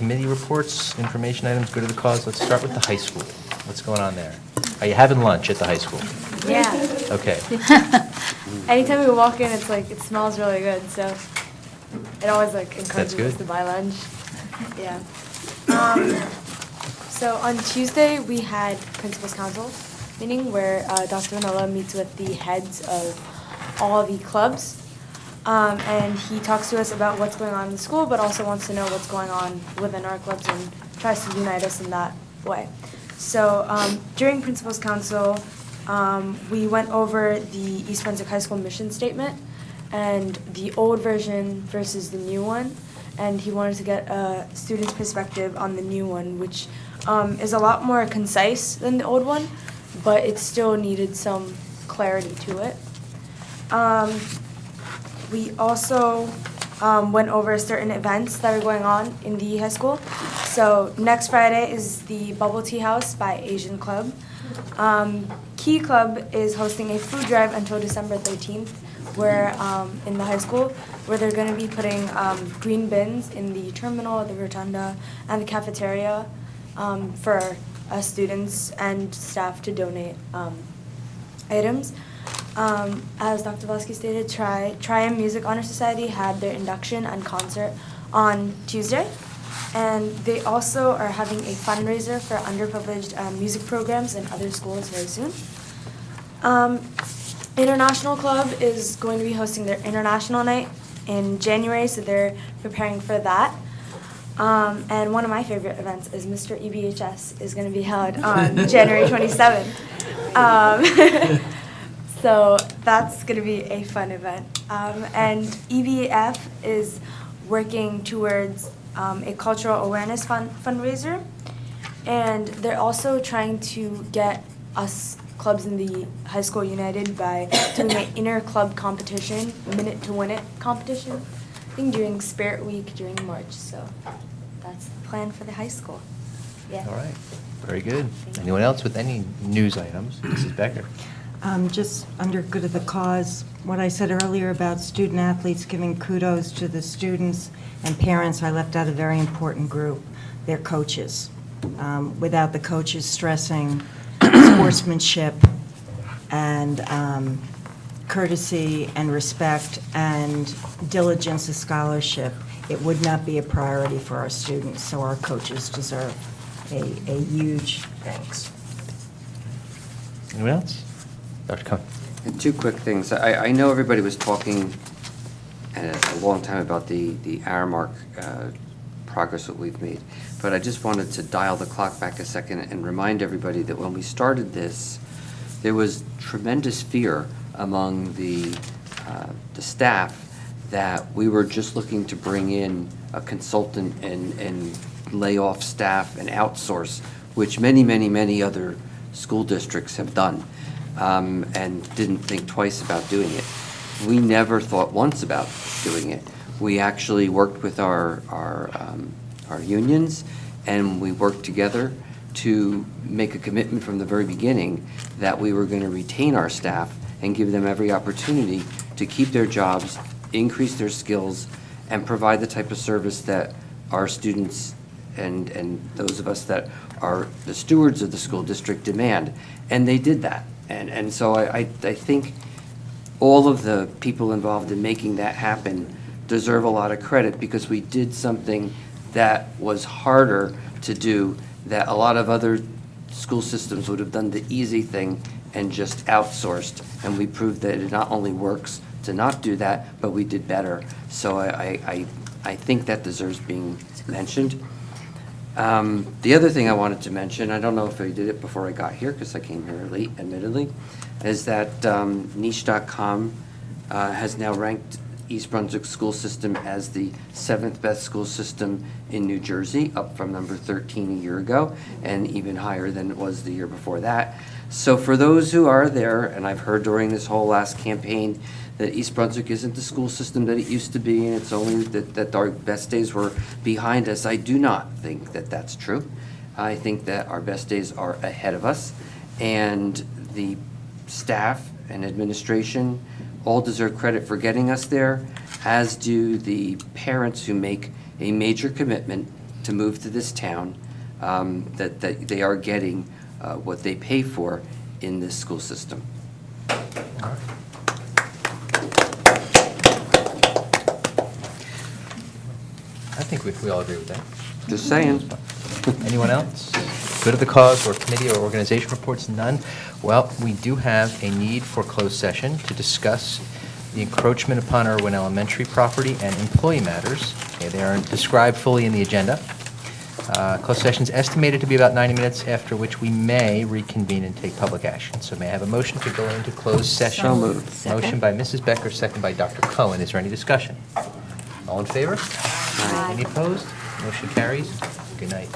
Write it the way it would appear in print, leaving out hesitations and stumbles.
committee reports, information items, good of the cause. Let's start with the high school. What's going on there? Are you having lunch at the high school? Yeah. Okay. Anytime we walk in, it's like, it smells really good, so it always like encourages good. us to buy lunch. Yeah. So on Tuesday, we had Principals Council meeting where Dr. Vanilla meets with the heads of all the clubs. And he talks to us about what's going on in the school, but also wants to know what's going on within our clubs and tries to unite us in that way. So during Principals Council, we went over the East Brunswick High School mission statement and the old version versus the new one. And he wanted to get a student's perspective on the new one, which is a lot more concise than the old one, but it still needed some clarity to it. We also went over certain events that are going on in the high school. So next Friday is the Bubble Tea House by Asian Club. Key Club is hosting a food drive until December 13th, where in the high school, where they're going to be putting green bins in the terminal, the rotunda, and the cafeteria for students and staff to donate items. As Dr. Vosky stated, Triumph Music Honor Society had their induction and concert on Tuesday. And they also are having a fundraiser for underprivileged music programs in other schools very soon. International Club is going to be hosting their International Night in January, so they're preparing for that. And one of my favorite events is Mr. EBHS is going to be held on January 27th. So that's going to be a fun event. And EBF is working towards a cultural awareness fundraiser. And they're also trying to get us clubs in the high school united by doing an inter-club competition, minute to win it competition, I think during Spirit Week during March. So that's the plan for the high school. Yeah. All right. Very good. Anyone else with any news items? Mrs. Becker. Just under good of the cause, what I said earlier about student athletes giving kudos to the students and parents, I left out a very important group, their coaches. Without the coaches stressing sportsmanship and courtesy and respect and diligence of scholarship, it would not be a priority for our students, so our coaches deserve a huge thanks. Anyone else? Dr. Cohn. And two quick things. I know everybody was talking a long time about the Aramark progress that we've made, but I just wanted to dial the clock back a second and remind everybody that when we started this, there was tremendous fear among the staff that we were just looking to bring in a consultant and lay off staff and outsource, which many other school districts have done. And didn't think twice about doing it. We never thought once about doing it. We actually worked with our unions, and we worked together to make a commitment from the very beginning that we were going to retain our staff and give them every opportunity to keep their jobs, increase their skills, and provide the type of service that our students and those of us that are the stewards of the school district demand. And they did that. And so I think all of the people involved in making that happen deserve a lot of credit, because we did something that was harder to do, that a lot of other school systems would have done the easy thing and just outsourced. And we proved that it not only works to not do that, but we did better. So I think that deserves being mentioned. The other thing I wanted to mention, I don't know if I did it before I got here because I came here late, admittedly, is that niche.com has now ranked East Brunswick school system as the 7th best school system in New Jersey, up from number 13 a year ago, and even higher than it was the year before that. So for those who are there, and I've heard during this whole last campaign that East Brunswick isn't the school system that it used to be, and it's only that our best days were behind us, I do not think that that's true. I think that our best days are ahead of us, and the staff and administration all deserve credit for getting us there, as do the parents who make a major commitment to move to this town, that they are getting what they pay for in this school system. I think we all agree with that. Just saying. Anyone else? Good of the cause or committee or organization reports? None. Well, we do have a need for closed session to discuss the encroachment upon Irwin Elementary property and employee matters. Okay, they are described fully in the agenda. Closed session is estimated to be about 90 minutes, after which we may reconvene and take public action. So may I have a motion to go into closed session? So moved. Motion by Mrs. Becker, second by Dr. Cohen. Is there any discussion? All in favor? Aye. Any opposed? Motion carries. Good night.